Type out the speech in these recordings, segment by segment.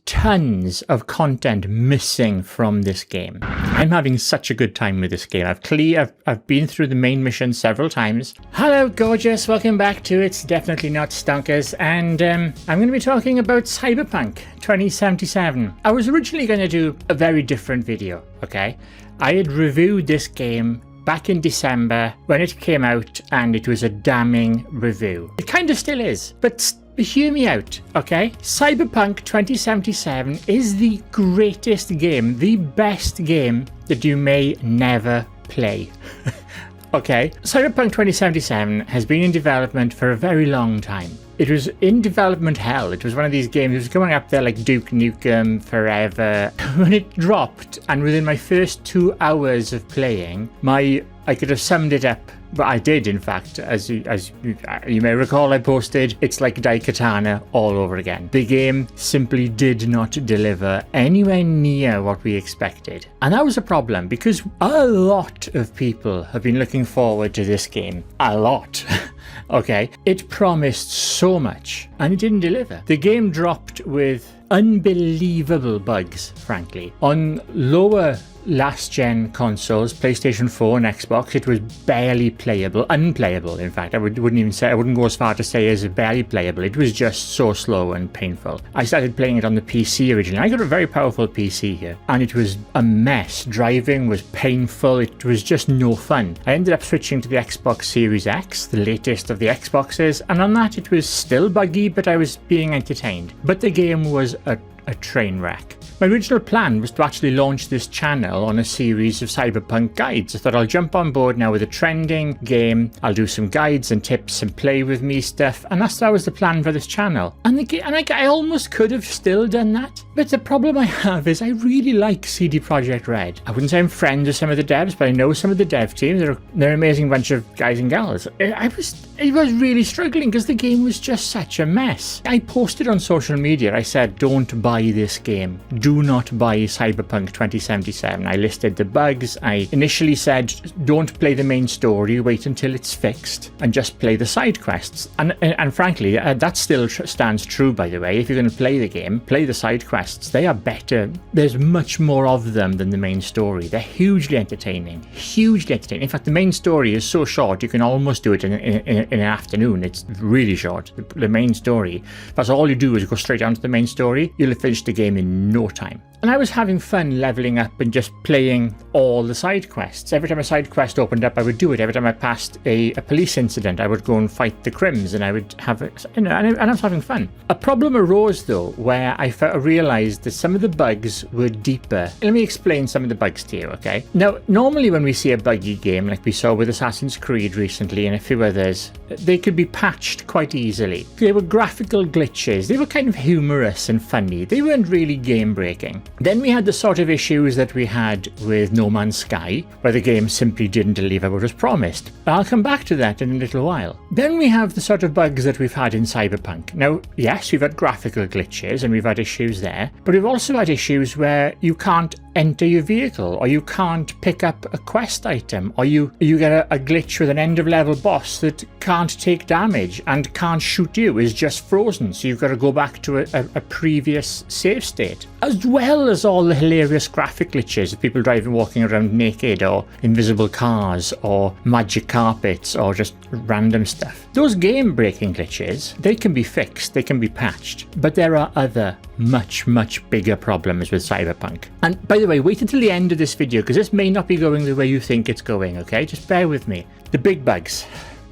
tons of content missing from this game. I'm having such a good time with this game. I've been through the main mission several times. Hello gorgeous, welcome back to It's Definitely Not Stonkers, and I'm going to be talking about Cyberpunk 2077. I was originally going to do a very different video, okay? I had reviewed this game back in December when it came out, and it was a damning review. It kind of still is, but hear me out, okay? Cyberpunk 2077 is the greatest game, the best game that you may never play. Okay, Cyberpunk 2077 has been in development for a very long time. It was in development hell. It was one of these games that was going up there like Duke Nukem Forever. When it dropped, and within my first 2 hours of playing, I could have summed it up, but I did, in fact. As you may recall, I posted, it's like Daikatana all over again. The game simply did not deliver anywhere near what we expected. And that was a problem, because a lot of people have been looking forward to this game. A lot. Okay, it promised so much, and it didn't deliver. The game dropped with unbelievable bugs, frankly. On lower last-gen consoles, PlayStation 4 and Xbox, it was barely playable, unplayable in fact. I wouldn't go as far to say as barely playable. It was just so slow and painful. I started playing it on the PC originally. I got a very powerful PC here, and it was a mess. Driving was painful. It was just no fun. I ended up switching to the Xbox Series X, the latest of the Xboxes, and on that it was still buggy, but I was being entertained. But the game was a train wreck. My original plan was to actually launch this channel on a series of Cyberpunk guides. I thought I'll jump on board now with a trending game, I'll do some guides and tips and play with me stuff, and that was the plan for this channel. And I almost could have still done that, but the problem I have is I really like CD Projekt Red. I wouldn't say I'm friends with some of the devs, but I know some of the dev teams. They're an amazing bunch of guys and gals. I was really struggling because the game was just such a mess. I posted on social media, I said, don't buy this game. Do not buy Cyberpunk 2077. I listed the bugs. I initially said, don't play the main story, wait until it's fixed, and just play the side quests. And frankly, that still stands true, by the way. If you're going to play the game, play the side quests. They are better. There's much more of them than the main story. They're hugely entertaining. Hugely entertaining. In fact, the main story is so short, you can almost do it in an afternoon. It's really short. The main story. That's all you do is go straight down to the main story. You'll have finished the game in no time. And I was having fun leveling up and just playing all the side quests. Every time a side quest opened up, I would do it. Every time I passed a police incident, I would go and fight the crims, and I would have it, and I was having fun. A problem arose though, where I realized that some of the bugs were deeper. Let me explain some of the bugs to you, okay? Now, normally when we see a buggy game, like we saw with Assassin's Creed recently and a few others, they could be patched quite easily. They were graphical glitches. They were kind of humorous and funny. They weren't really game-breaking. Then we had the sort of issues that we had with No Man's Sky, where the game simply didn't deliver what was promised. I'll come back to that in a little while. Then we have the sort of bugs that we've had in Cyberpunk. Now, yes, we've had graphical glitches and we've had issues there, but we've also had issues where you can't enter your vehicle, or you can't pick up a quest item, or you get a glitch with an end-of-level boss that can't take damage and can't shoot you, is just frozen, so you've got to go back to a previous save state. As well as all the hilarious graphic glitches of people walking around naked, or invisible cars, or magic carpets, or just random stuff. Those game-breaking glitches, they can be fixed, they can be patched, but there are other much bigger problems with Cyberpunk. And by the way, wait until the end of this video, because this may not be going the way you think it's going, okay? Just bear with me. The big bugs.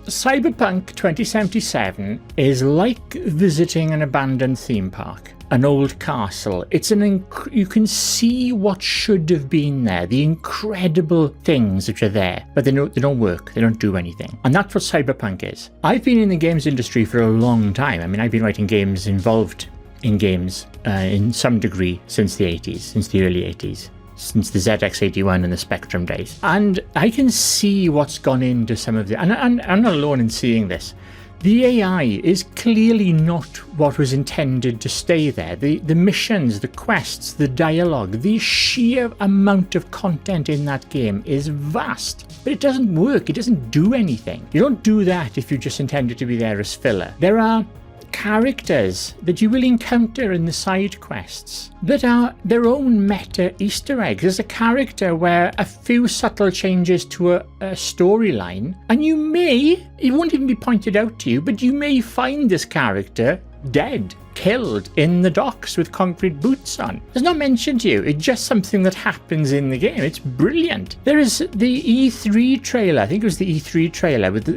Cyberpunk 2077 is like visiting an abandoned theme park, an old castle. It's you can see what should have been there, the incredible things which are there, but they don't work, they don't do anything. And that's what Cyberpunk is. I've been in the games industry for a long time. I mean, I've been writing games, involved in games in some degree since the 80s, since the early 80s. Since the ZX81 and the Spectrum days. And I can see what's gone into some of the... And I'm not alone in seeing this. The AI is clearly not what was intended to stay there. The missions, the quests, the dialogue, the sheer amount of content in that game is vast. But it doesn't work. It doesn't do anything. You don't do that if you just intend it to be there as filler. There are characters that you will encounter in the side quests that are their own meta Easter eggs. There's a character where a few subtle changes to a storyline, and it won't even be pointed out to you, but you may find this character dead, killed in the docks with concrete boots on. It's not mentioned to you. It's just something that happens in the game. It's brilliant. There is the E3 trailer. I think it was the E3 trailer with the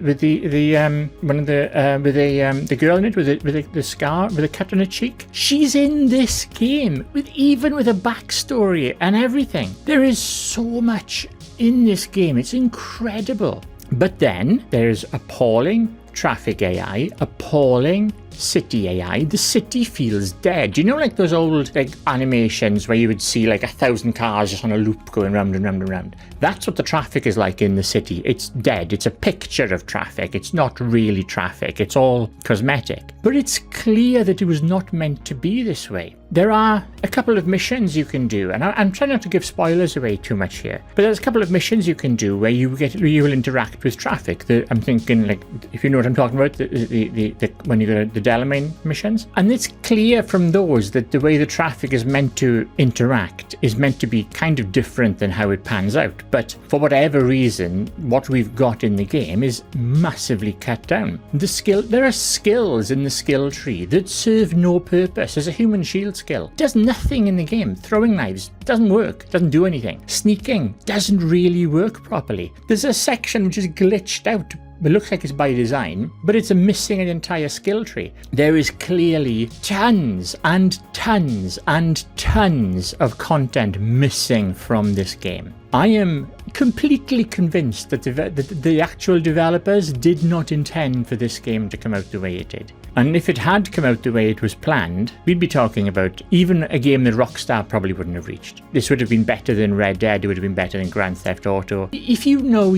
girl in it with the scar with a cut on her cheek. She's in this game even with a backstory and everything. There is so much in this game. It's incredible. But then there's appalling traffic AI, appalling city AI. The city feels dead. You know, like those old animations where you would see 1,000 cars just on a loop going round and round and round. That's what the traffic is like in the city. It's dead. It's a picture of traffic. It's not really traffic. It's all cosmetic. But it's clear that it was not meant to be this way. There are a couple of missions you can do, and I'm trying not to give spoilers away too much here, but there's a couple of missions you can do where you will interact with traffic. I'm thinking, if you know what I'm talking about, when you go to the Delamain missions, and it's clear from those that the way the traffic is meant to interact is meant to be kind of different than how it pans out. But for whatever reason, what we've got in the game is massively cut down. There are skills in the skill tree that serve no purpose. There's a human shield skill. Does nothing in the game. Throwing knives doesn't work. Doesn't do anything. Sneaking doesn't really work properly. There's a section which is glitched out. It looks like it's by design, but it's missing an entire skill tree. There is clearly tons and tons and tons of content missing from this game. I am completely convinced that the actual developers did not intend for this game to come out the way it did. And if it had come out the way it was planned, we'd be talking about even a game that Rockstar probably wouldn't have reached. This would have been better than Red Dead, it would have been better than Grand Theft Auto. If you know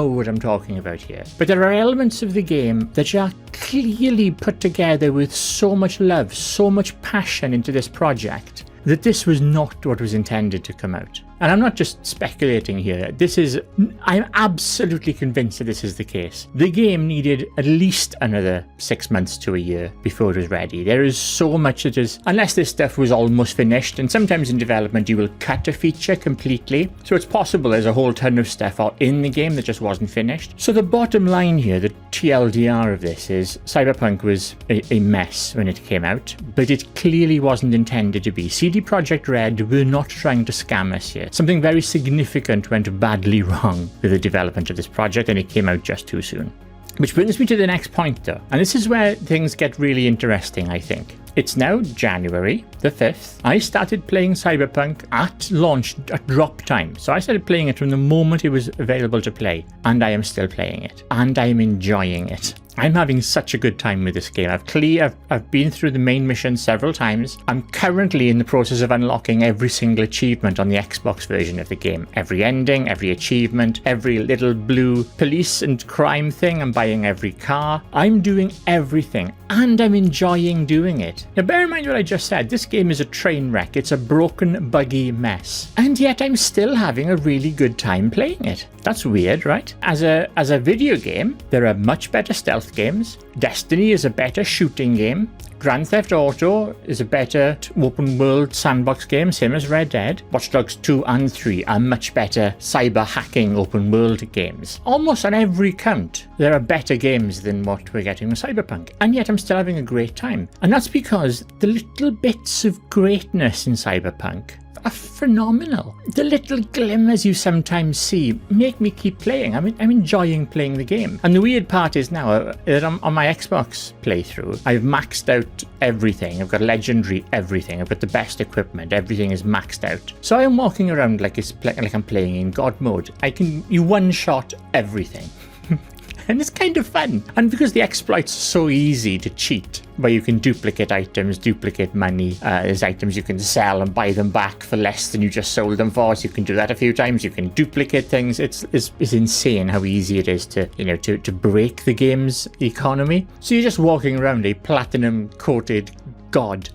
what I'm talking about here. But there are elements of the game that are clearly put together with so much love, so much passion into this project, that this was not what was intended to come out. And I'm not just speculating here. I'm absolutely convinced that this is the case. The game needed at least another 6 months to a year before it was ready. There is so much that is, unless this stuff was almost finished, and sometimes in development you will cut a feature completely. So it's possible there's a whole ton of stuff in the game that just wasn't finished. So the bottom line here, the TLDR of this is Cyberpunk was a mess when it came out, but it clearly wasn't intended to be. CD Projekt Red were not trying to scam us here. Something very significant went badly wrong with the development of this project, and it came out just too soon. Which brings me to the next point though, and this is where things get really interesting, I think. It's now January the 5th. I started playing Cyberpunk at launch, at drop time. So I started playing it from the moment it was available to play, and I am still playing it, and I am enjoying it. I'm having such a good time with this game. I've been through the main mission several times. I'm currently in the process of unlocking every single achievement on the Xbox version of the game. Every ending, every achievement, every little blue police and crime thing. I'm buying every car. I'm doing everything, and I'm enjoying doing it. Now bear in mind what I just said. This game is a train wreck. It's a broken, buggy mess. And yet I'm still having a really good time playing it. That's weird, right? As a video game, there are much better stealth games. Destiny is a better shooting game. Grand Theft Auto is a better open world sandbox game, same as Red Dead. Watch Dogs 2 and 3 are much better cyber hacking open world games. Almost on every count, there are better games than what we're getting with Cyberpunk. And yet I'm still having a great time. And that's because the little bits of greatness in Cyberpunk are phenomenal. The little glimmers you sometimes see make me keep playing. I'm enjoying playing the game. And the weird part is now that on my Xbox playthrough, I've maxed out everything. I've got legendary everything. I've got the best equipment. Everything is maxed out. So I'm walking around like I'm playing in God mode. You one-shot everything. And it's kind of fun. And because the exploit's so easy to cheat, where you can duplicate items, duplicate money, there's items you can sell and buy them back for less than you just sold them for, so you can do that a few times, you can duplicate things. It's insane how easy it is to break the game's economy. So you're just walking around a platinum coated god,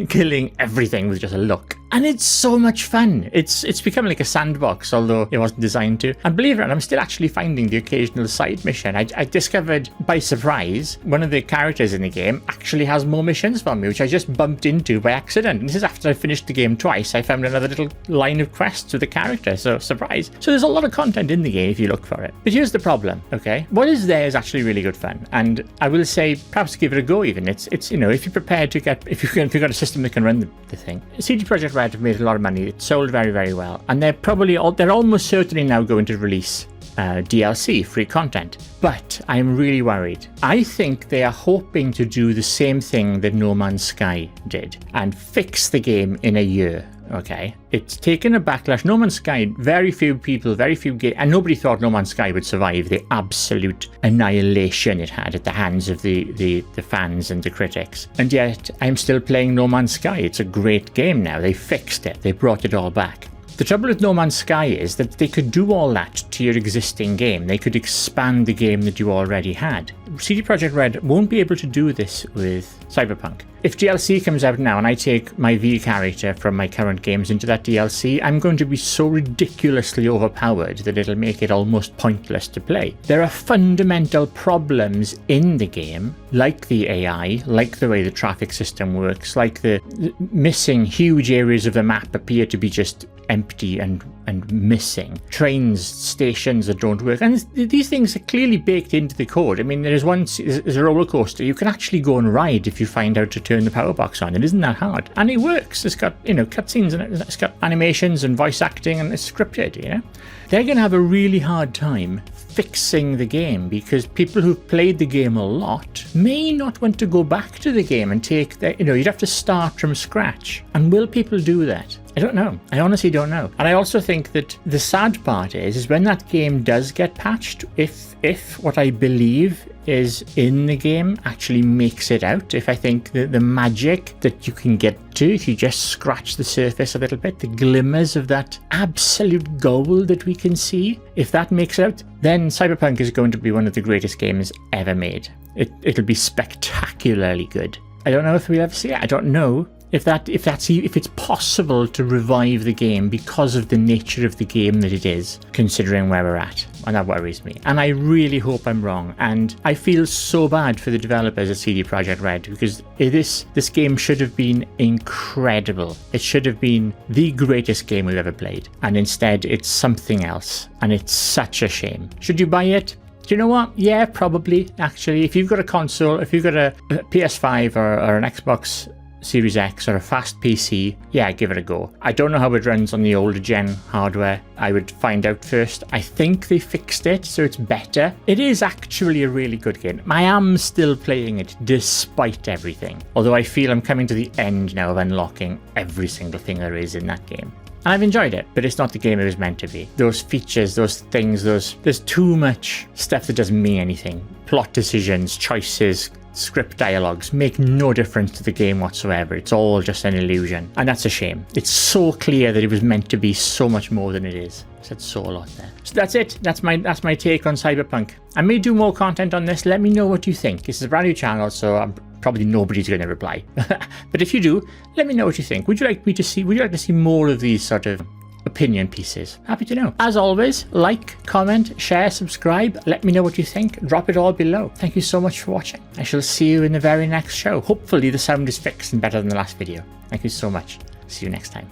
killing everything with just a look. And it's so much fun. It's become like a sandbox, although it wasn't designed to. And believe it or not, I'm still actually finding the occasional side mission. I discovered by surprise, one of the characters in the game actually has more missions for me, which I just bumped into by accident. And this is after I finished the game twice. I found another little line of quests with the character, so surprise. So there's a lot of content in the game if you look for it. But here's the problem, okay? What is there is actually really good fun. And I will say, perhaps give it a go even. It's you know, if you're prepared to get, if you've got a system that can run the thing. CD Projekt Red have made a lot of money. It sold very, very well. And they're almost certainly now going to release DLC, free content. But I'm really worried. I think they are hoping to do the same thing that No Man's Sky did and fix the game in a year. Okay, it's taken a backlash. No Man's Sky, very few people, and nobody thought No Man's Sky would survive the absolute annihilation it had at the hands of the fans and the critics. And yet, I'm still playing No Man's Sky. It's a great game now. They fixed it. They brought it all back. The trouble with No Man's Sky is that they could do all that to your existing game. They could expand the game that you already had. CD Projekt Red won't be able to do this with Cyberpunk. If DLC comes out now and I take my V character from my current games into that DLC, I'm going to be so ridiculously overpowered that it'll make it almost pointless to play. There are fundamental problems in the game, like the AI, like the way the traffic system works, like the missing huge areas of the map appear to be just empty and missing. Stations that don't work. And these things are clearly baked into the code. I mean, there's a roller coaster you can actually go and ride if you find out to turn the power box on. It isn't that hard. And it works. It's got, cutscenes in it. It's got animations and voice acting and it's scripted, They're going to have a really hard time fixing the game because people who've played the game a lot may not want to go back to the game and take the, you'd have to start from scratch. And will people do that? I don't know. I honestly don't know. And I also think that the sad part is when that game does get patched, if what I believe is in the game actually makes it out, if I think that the magic that you can get to, if you just scratch the surface a little bit, the glimmers of that absolute gold that we can see, if that makes it out, then Cyberpunk is going to be one of the greatest games ever made. It'll be spectacularly good. I don't know if we'll ever see it. I don't know if it's possible to revive the game because of the nature of the game that it is, considering where we're at. And that worries me. And I really hope I'm wrong. And I feel so bad for the developers at CD Projekt Red because this game should have been incredible. It should have been the greatest game we've ever played. And instead, it's something else. And it's such a shame. Should you buy it? Do you know what? Yeah, probably. Actually, if you've got a console, if you've got a PS5 or an Xbox Series X or a fast PC, yeah, give it a go. I don't know how it runs on the older gen hardware. I would find out first. I think they fixed it, so it's better. It is actually a really good game. I am still playing it despite everything. Although I feel I'm coming to the end now of unlocking every single thing there is in that game. And I've enjoyed it, but it's not the game it was meant to be. Those features, those things, there's too much stuff that doesn't mean anything. Plot decisions, choices, script dialogues make no difference to the game whatsoever. It's all just an illusion. And that's a shame. It's so clear that it was meant to be so much more than it is. I said so a lot there. So that's it. That's my take on Cyberpunk. I may do more content on this. Let me know what you think. This is a brand new channel, so probably nobody's going to reply. But if you do, let me know what you think. Would you like to see more of these sort of opinion pieces? Happy to know. As always, like, comment, share, subscribe. Let me know what you think. Drop it all below. Thank you so much for watching. I shall see you in the very next show. Hopefully the sound is fixed and better than the last video. Thank you so much. See you next time.